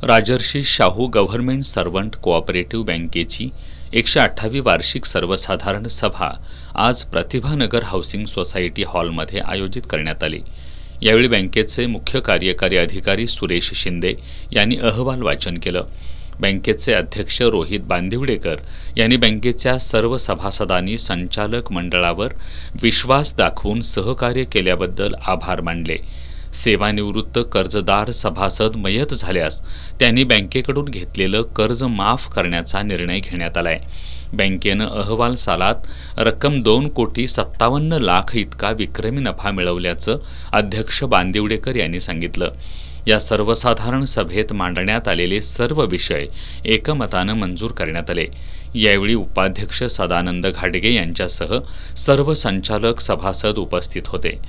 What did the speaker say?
Rajarshi Shahu government servant cooperative बँकेची 108वी वार्षिक सर्वसाधारण सभा आज प्रतिभानगर हाऊसिंग सोसायटी हॉलमध्ये आयोजित करण्यात आली। यावेळी बँकेचे मुख्य कार्यकारी अधिकारी सुरेश शिंदे यांनी अहवाल वाचन केलं। बँकेचे अध्यक्ष रोहित बांदिवडेकर यांनी बँकेच्या सर्व सभासदांनी संचालक मंडळावर विश्वास दाखवून सहकार्य केल्याबद्दल आभार मानले। सेवानिवृत्त कर्जदार सभासद मयत झाल्यास त्यांनी बँकेकडून घेतलेलं कर्ज माफ करण्याचा निर्णय घेण्यात आलाय। बँकेनं अहवाल सालात रक्कम 2,57,00,000 इतका विक्रमी नफा मिळवल्याचं अध्यक्ष बांदिवडेकर यांनी सांगितलं। या सर्वसाधारण सभेत मांडण्यात आलेले सर्व विषय एकमतानं मंजूर करण्यात आले। यावेळी उपाध्यक्ष सदानंद घाडगे यांच्यासह सर्व संचालक सभासद उपस्थित होते।